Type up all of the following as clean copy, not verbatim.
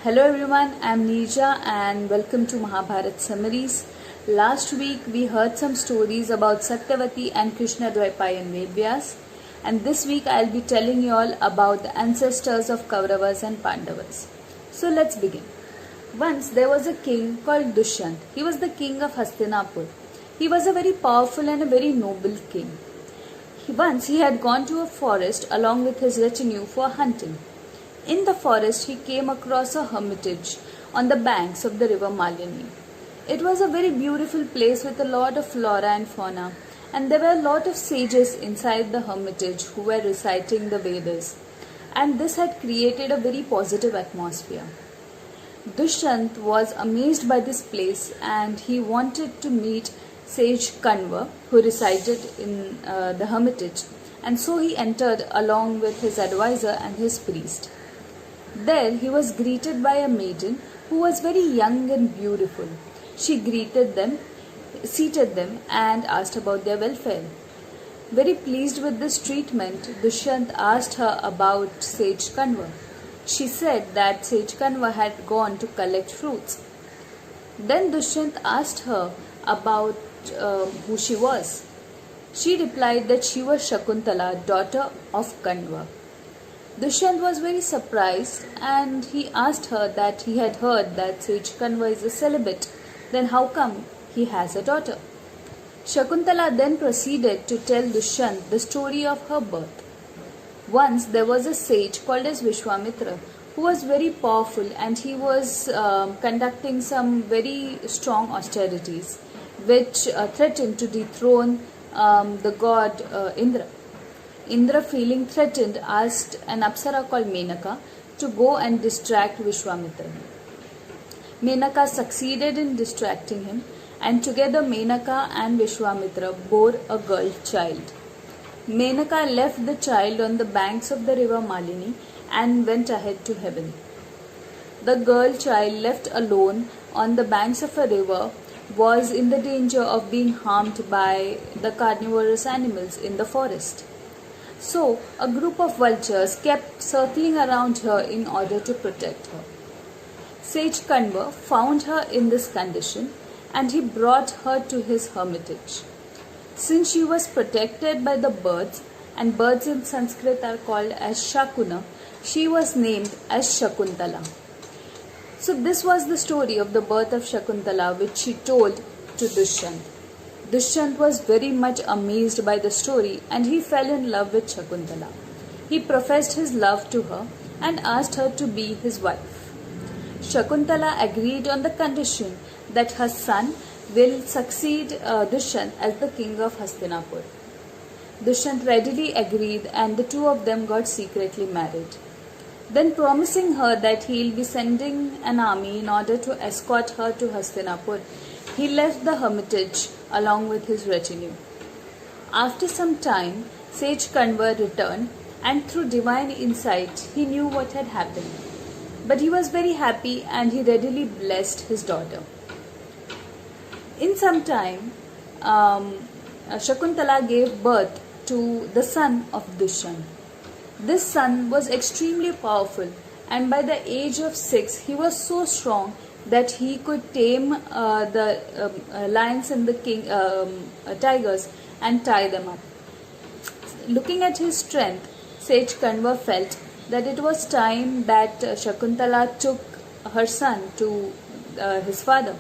Hello everyone, I am Neerja and welcome to Mahabharat Summaries. Last week we heard some stories about Satyavati and Krishna Dwaipayan Vedvyas, and this week I will be telling you all about the ancestors of Kauravas and Pandavas. So let's begin. Once there was a king called Dushyant. He was the king of Hastinapur. He was a very powerful and a very noble king. Once he had gone to a forest along with his retinue for hunting. In the forest he came across a hermitage on the banks of the river Malini. It was a very beautiful place with a lot of flora and fauna, and there were a lot of sages inside the hermitage who were reciting the Vedas, and this had created a very positive atmosphere. Dushyant was amazed by this place and he wanted to meet sage Kanva, who resided in the hermitage, and so he entered along with his advisor and his priest. There he was greeted by a maiden who was very young and beautiful. She greeted them, seated them and asked about their welfare. Very pleased with this treatment, Dushyant asked her about sage Kanva. She said that sage Kanva had gone to collect fruits. Then Dushyant asked her about who she was. She replied that she was Shakuntala, daughter of Kanva. Dushyant was very surprised and he asked her that he had heard that sage Kanva is a celibate, then how come he has a daughter? Shakuntala then proceeded to tell Dushyant the story of her birth. Once there was a sage called as Vishwamitra who was very powerful, and he was conducting some very strong austerities which threatened to dethrone the god Indra. Indra, feeling threatened, asked an Apsara called Menaka to go and distract Vishwamitra. Menaka succeeded in distracting him, and together Menaka and Vishwamitra bore a girl child. Menaka left the child on the banks of the river Malini and went ahead to heaven. The girl child, left alone on the banks of a river, was in the danger of being harmed by the carnivorous animals in the forest. So, a group of vultures kept circling around her in order to protect her. Sage Kanva found her in this condition and he brought her to his hermitage. Since she was protected by the birds, and birds in Sanskrit are called as Shakuna, she was named as Shakuntala. So this was the story of the birth of Shakuntala, which she told to Dushyant. Dushyant was very much amazed by the story and he fell in love with Shakuntala. He professed his love to her and asked her to be his wife. Shakuntala agreed on the condition that her son will succeed Dushyant as the king of Hastinapur. Dushyant readily agreed and the two of them got secretly married. Then, promising her that he will be sending an army in order to escort her to Hastinapur, he left the hermitage along with his retinue. After some time, sage Kanva returned, and through divine insight he knew what had happened. But he was very happy and he readily blessed his daughter. In some time, Shakuntala gave birth to the son of Dushyant. This son was extremely powerful, and by the age of 6 he was so strong that he could tame the lions and the tigers and tie them up. Looking at his strength, sage Kanva felt that it was time that Shakuntala took her son to his father.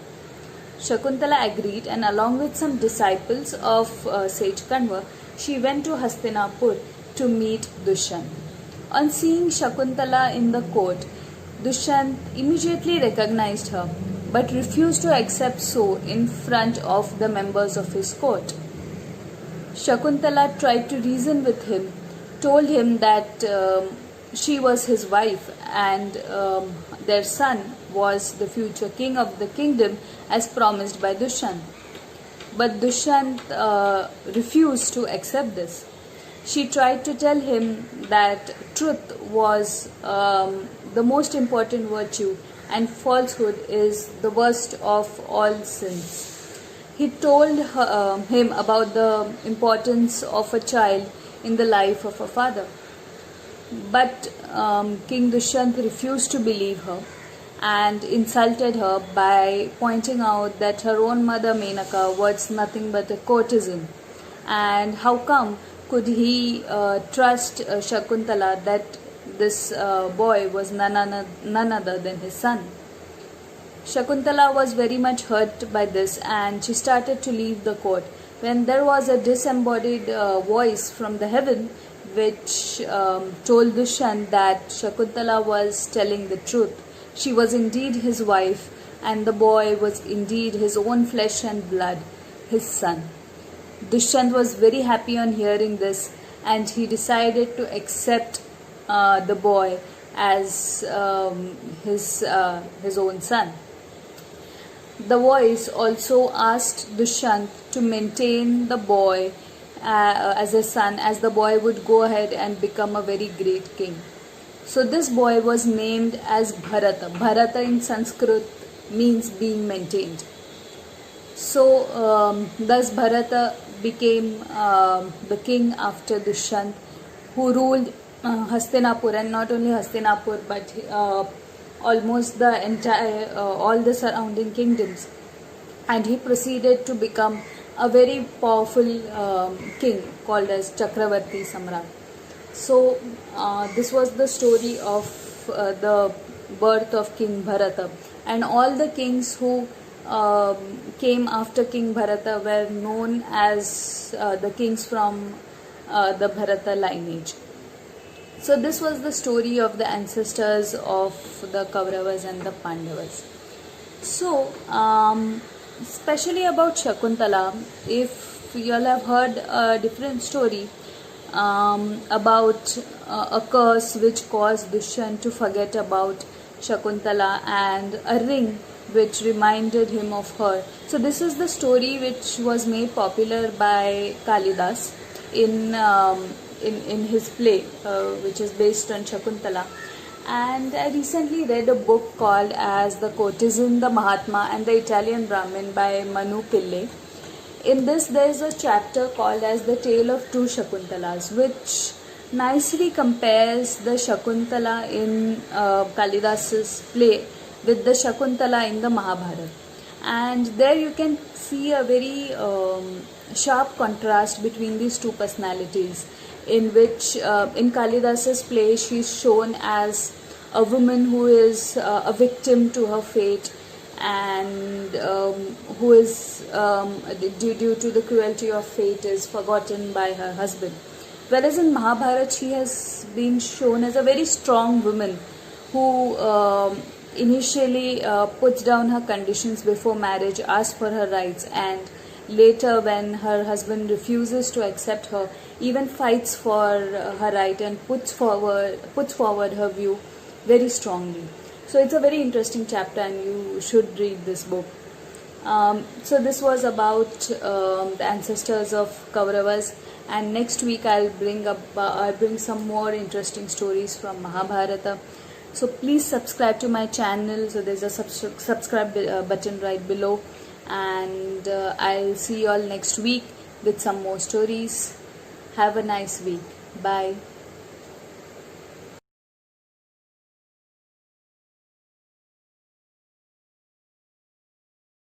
Shakuntala agreed, and along with some disciples of sage Kanva, she went to Hastinapur to meet Dushyant. On seeing Shakuntala in the court, Dushyant immediately recognized her but refused to accept so in front of the members of his court. Shakuntala tried to reason with him, told him that she was his wife and their son was the future king of the kingdom as promised by Dushyant. But Dushyant refused to accept this. She tried to tell him that truth was the most important virtue and falsehood is the worst of all sins. He told him about the importance of a child in the life of a father. But King Dushyant refused to believe her and insulted her by pointing out that her own mother Menaka was nothing but a courtesan, and how come could he trust Shakuntala that this boy was none other than his son. Shakuntala was very much hurt by this, and she started to leave the court when there was a disembodied voice from the heaven which told Dushyant that Shakuntala was telling the truth. She was indeed his wife, and the boy was indeed his own flesh and blood, his son. Dushyant was very happy on hearing this, and he decided to accept the boy as his own son. The voice also asked Dushyant to maintain the boy as a son, as the boy would go ahead and become a very great king. So this boy was named as Bharata. Bharata in Sanskrit means being maintained. So thus Bharata became the king after Dushyant, who ruled Hastinapur, and not only Hastinapur but almost the entire all the surrounding kingdoms, and he proceeded to become a very powerful king called as Chakravarti Samrat. So this was the story of the birth of King Bharata, and all the kings who came after King Bharata were known as the kings from the Bharata lineage. So this was the story of the ancestors of the Kauravas and the Pandavas. So especially about Shakuntala, if you all have heard a different story about a curse which caused Dushyant to forget about Shakuntala, and a ring which reminded him of her. So this is the story which was made popular by Kalidas in his play, which is based on Shakuntala. And I recently read a book called as The Courtesan, the Mahatma and the Italian Brahmin by Manu Pillai. In this there is a chapter called as The Tale of Two Shakuntalas, which nicely compares the Shakuntala in Kalidas's play with the Shakuntala in the Mahabharata. And there you can see a very sharp contrast between these two personalities, in which in Kalidas's play she is shown as a woman who is a victim to her fate, and who is due to the cruelty of fate is forgotten by her husband. Whereas in Mahabharata she has been shown as a very strong woman who initially puts down her conditions before marriage, asks for her rights, and later when her husband refuses to accept her, even fights for her right and puts forward her view very strongly. So it's a very interesting chapter, and you should read this book. So this was about the ancestors of Kauravas, and next week I'll bring some more interesting stories from Mahabharata. So please subscribe to my channel. So there's a subscribe button right below, and I'll see you all next week with some more stories. Have a nice week. Bye.